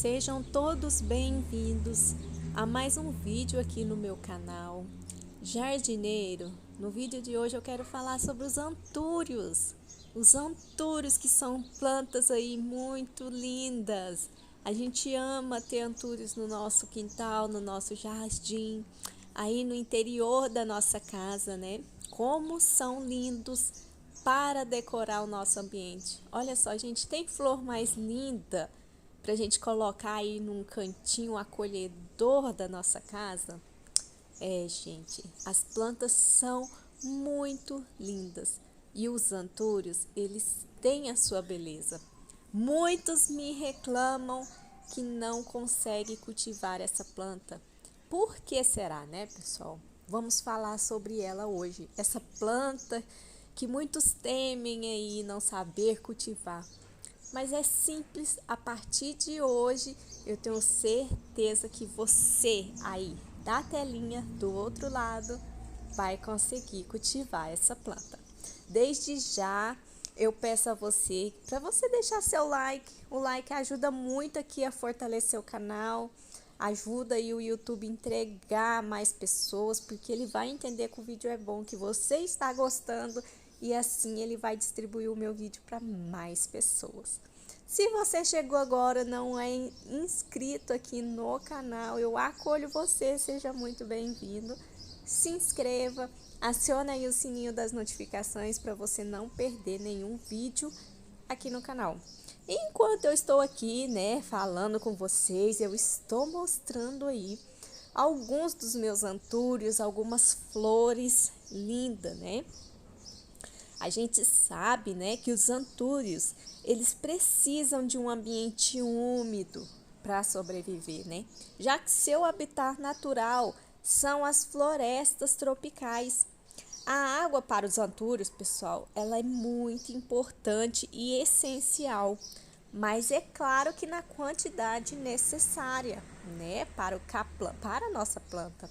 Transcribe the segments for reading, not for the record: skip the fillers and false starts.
Sejam todos bem-vindos a mais um vídeo aqui no meu canal Jardineiro. No vídeo de hoje eu quero falar sobre os antúrios. Os antúrios, que são plantas aí muito lindas. A gente ama ter antúrios no nosso quintal, no nosso jardim, aí no interior da nossa casa, né? Como são lindos para decorar o nosso ambiente. Olha só, gente, tem flor mais linda para a gente colocar aí num cantinho acolhedor da nossa casa? Gente, as plantas são muito lindas e os antúrios, eles têm a sua beleza. Muitos me reclamam que não conseguem cultivar essa planta. Por que será, né, pessoal? Vamos falar sobre ela hoje. Essa planta que muitos temem aí não saber cultivar. Mas é simples, a partir de hoje eu tenho certeza que você aí da telinha do outro lado vai conseguir cultivar essa planta. Desde já eu peço a você, para você deixar seu like. O like ajuda muito aqui a fortalecer o canal, ajuda aí o YouTube a entregar mais pessoas, porque ele vai entender que o vídeo é bom, que você está gostando, e assim ele vai distribuir o meu vídeo para mais pessoas. Se você chegou agora, não é inscrito aqui no canal, eu acolho você, seja muito bem-vindo. Se inscreva, acione aí o sininho das notificações para você não perder nenhum vídeo aqui no canal. Enquanto eu estou aqui, né, falando com vocês, eu estou mostrando aí alguns dos meus antúrios, algumas flores lindas, né? A gente sabe, né, que os antúrios, eles precisam de um ambiente úmido para sobreviver, né? Já que seu habitat natural são as florestas tropicais. A água para os antúrios, pessoal, ela é muito importante e essencial, mas é claro que na quantidade necessária, né, para a nossa planta.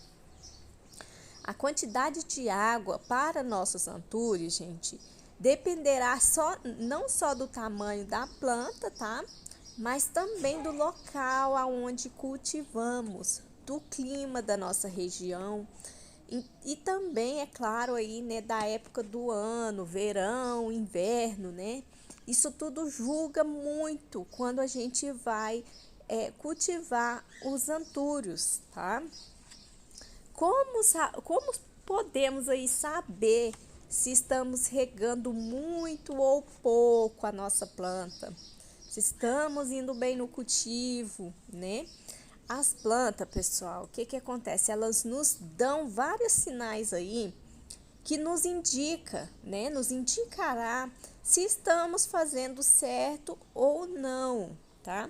A quantidade de água para nossos antúrios, gente, dependerá não só do tamanho da planta, tá? Mas também do local aonde cultivamos, do clima da nossa região e também, é claro, aí, né, da época do ano, verão, inverno, né? Isso tudo julga muito quando a gente vai cultivar os antúrios, tá? Como podemos aí saber se estamos regando muito ou pouco a nossa planta? Se estamos indo bem no cultivo, né? As plantas, pessoal, o que acontece? Elas nos dão vários sinais aí que nos indica, né? Nos indicará se estamos fazendo certo ou não, tá?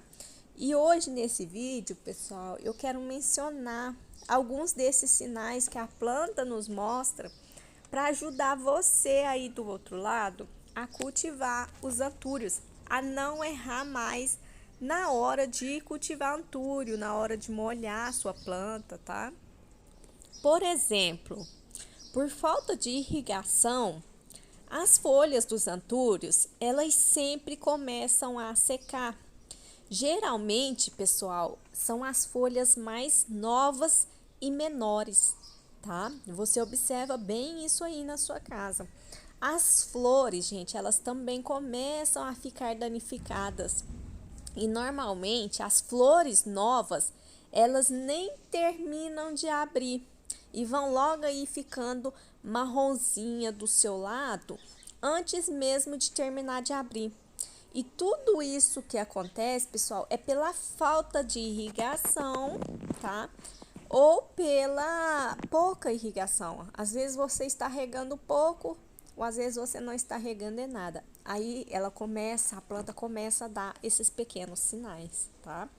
E hoje nesse vídeo, pessoal, eu quero mencionar alguns desses sinais que a planta nos mostra para ajudar você aí do outro lado a cultivar os antúrios, a não errar mais na hora de cultivar antúrio, na hora de molhar a sua planta, tá? Por exemplo, por falta de irrigação, as folhas dos antúrios, elas sempre começam a secar. Geralmente, pessoal, são as folhas mais novas e menores, tá? Você observa bem isso aí na sua casa. As flores, gente, elas também começam a ficar danificadas. E normalmente as flores novas, elas nem terminam de abrir e vão logo aí ficando marronzinha do seu lado antes mesmo de terminar de abrir. E tudo isso que acontece, pessoal, é pela falta de irrigação, tá? Ou pela pouca irrigação. Às vezes você está regando pouco, ou às vezes você não está regando nada. Aí a planta começa a dar esses pequenos sinais, tá?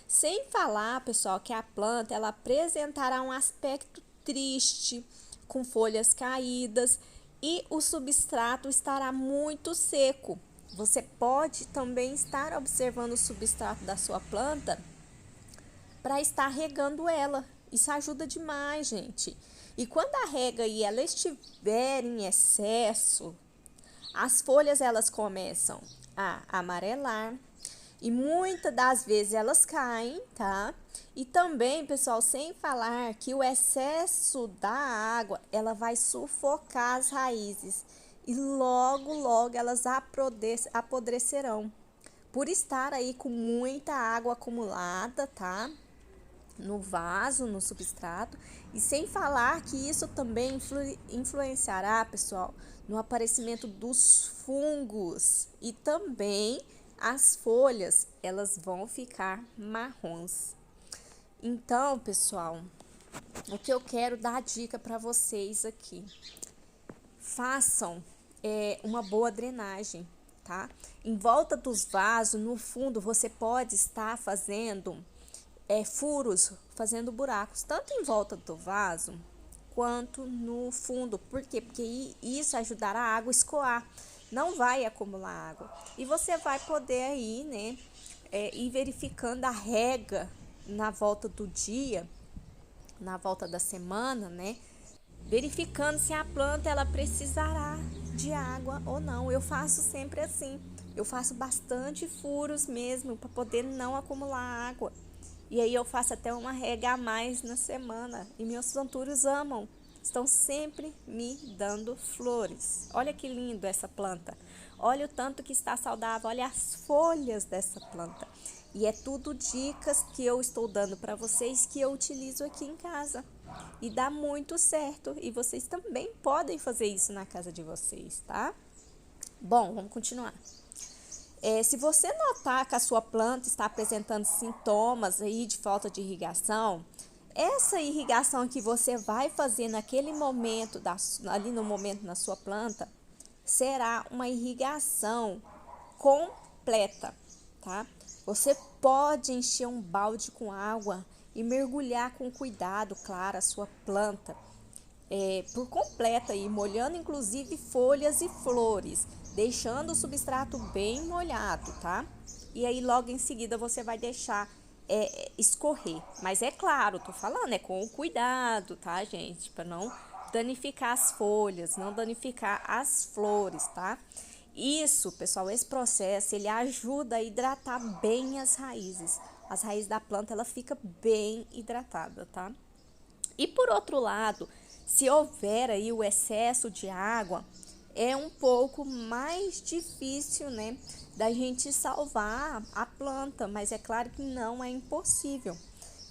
Sem falar, pessoal, que a planta ela apresentará um aspecto triste, com folhas caídas, e o substrato estará muito seco. Você pode também estar observando o substrato da sua planta para estar regando ela. Isso ajuda demais, gente. E quando a rega e ela estiver em excesso, as folhas elas começam a amarelar E muitas das vezes elas caem, tá? E também, pessoal, sem falar que o excesso da água, ela vai sufocar as raízes e logo, logo elas apodrecerão. Por estar aí com muita água acumulada, tá? No vaso, no substrato, e sem falar que isso também influenciará, pessoal, no aparecimento dos fungos e também as folhas, elas vão ficar marrons. Então, pessoal, o que eu quero dar dica para vocês aqui, façam uma boa drenagem, tá? Em volta dos vasos, no fundo, você pode estar fazendo furos, fazendo buracos, tanto em volta do vaso quanto no fundo. Por quê? Porque isso ajudará a água a escoar, não vai acumular água. E você vai poder aí, né, ir verificando a rega na volta do dia, na volta da semana, né, verificando se a planta ela precisará de água ou não. Eu faço sempre assim, eu faço bastante furos mesmo para poder não acumular água. E aí eu faço até uma rega a mais na semana. E meus antúrios amam. Estão sempre me dando flores. Olha que lindo essa planta. Olha o tanto que está saudável. Olha as folhas dessa planta. E é tudo dicas que eu estou dando para vocês que eu utilizo aqui em casa. E dá muito certo. E vocês também podem fazer isso na casa de vocês, tá? Bom, vamos continuar. Se você notar que a sua planta está apresentando sintomas aí de falta de irrigação, essa irrigação que você vai fazer naquele momento, ali no momento na sua planta, será uma irrigação completa, tá? Você pode encher um balde com água e mergulhar com cuidado, claro, a sua planta por completo aí, molhando inclusive folhas e flores, deixando o substrato bem molhado, tá? E aí logo em seguida você vai deixar escorrer. Mas é claro, tô falando, é com cuidado, tá, gente? Para não danificar as folhas, não danificar as flores, tá? Isso, pessoal, esse processo, ele ajuda a hidratar bem as raízes. As raízes da planta, ela fica bem hidratada, tá? E por outro lado, se houver aí o excesso de água, é um pouco mais difícil, né, da gente salvar a planta, mas é claro que não é impossível.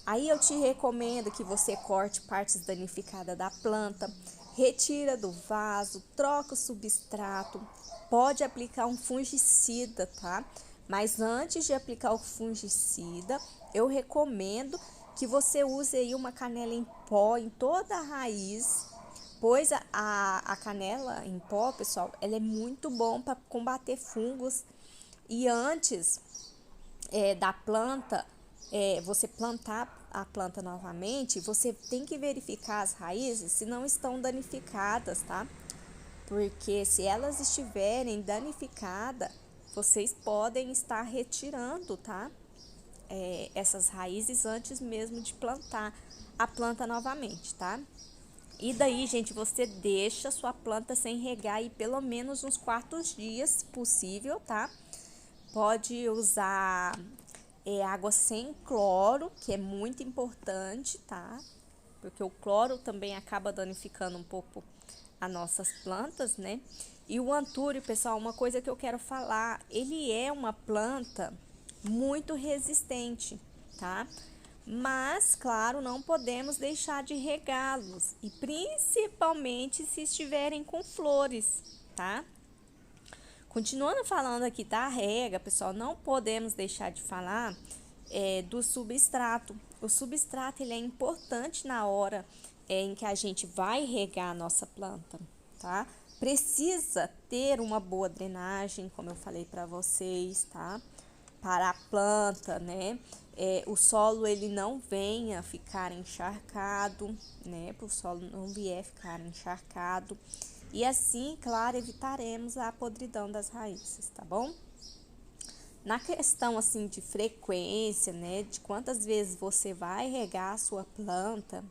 Aí eu te recomendo que você corte partes danificadas da planta, retira do vaso, troca o substrato, pode aplicar um fungicida, tá? Mas antes de aplicar o fungicida, eu recomendo que você use aí uma canela em pó em toda a raiz, pois a canela em pó, pessoal, ela é muito bom para combater fungos. E antes da planta, você plantar a planta novamente, você tem que verificar as raízes se não estão danificadas, tá? Porque se elas estiverem danificadas, vocês podem estar retirando, tá? Essas raízes antes mesmo de plantar a planta novamente, tá? E daí, gente, você deixa sua planta sem regar aí pelo menos uns 4 dias possível, tá? Pode usar água sem cloro, que é muito importante, tá? Porque o cloro também acaba danificando um pouco as nossas plantas, né? E o antúrio, pessoal, uma coisa que eu quero falar, ele é uma planta muito resistente, tá? Mas, claro, não podemos deixar de regá-los, e principalmente se estiverem com flores, tá? Continuando falando aqui da rega, pessoal, não podemos deixar de falar do substrato. O substrato, ele é importante na hora em que a gente vai regar a nossa planta, tá? Precisa ter uma boa drenagem, como eu falei para vocês, tá? Para a planta, né? O solo, ele não venha ficar encharcado, né? Para o solo não vier ficar encharcado. E assim, claro, evitaremos a podridão das raízes, tá bom? Na questão, assim, de frequência, né? De quantas vezes você vai regar a sua planta,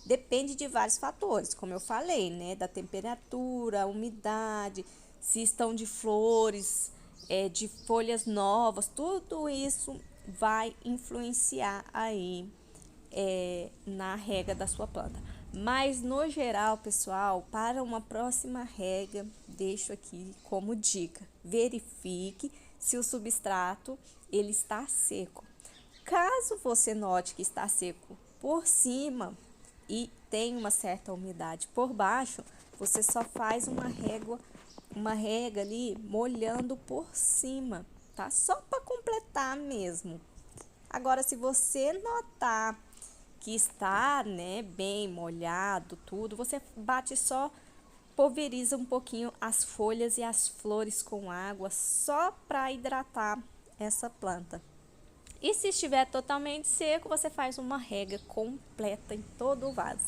depende de vários fatores, como eu falei, né? Da temperatura, umidade, se estão de flores, de folhas novas, tudo isso vai influenciar aí na rega da sua planta. Mas no geral, pessoal, para uma próxima rega, deixo aqui como dica: verifique se o substrato ele está seco. Caso você note que está seco por cima e tem uma certa umidade por baixo, você só faz uma rega ali molhando por cima, tá? Só para completar mesmo. Agora, se você notar que está, né, bem molhado, tudo, você bate só, pulveriza um pouquinho as folhas e as flores com água, só para hidratar essa planta. E se estiver totalmente seco, você faz uma rega completa em todo o vaso.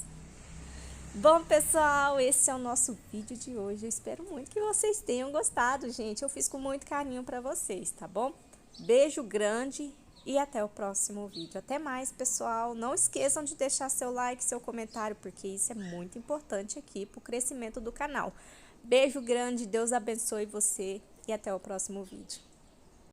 Bom, pessoal, esse é o nosso vídeo de hoje. Eu espero muito que vocês tenham gostado, gente. Eu fiz com muito carinho para vocês, tá bom? Beijo grande e até o próximo vídeo. Até mais, pessoal. Não esqueçam de deixar seu like, seu comentário, porque isso é muito importante aqui para o crescimento do canal. Beijo grande, Deus abençoe você e até o próximo vídeo.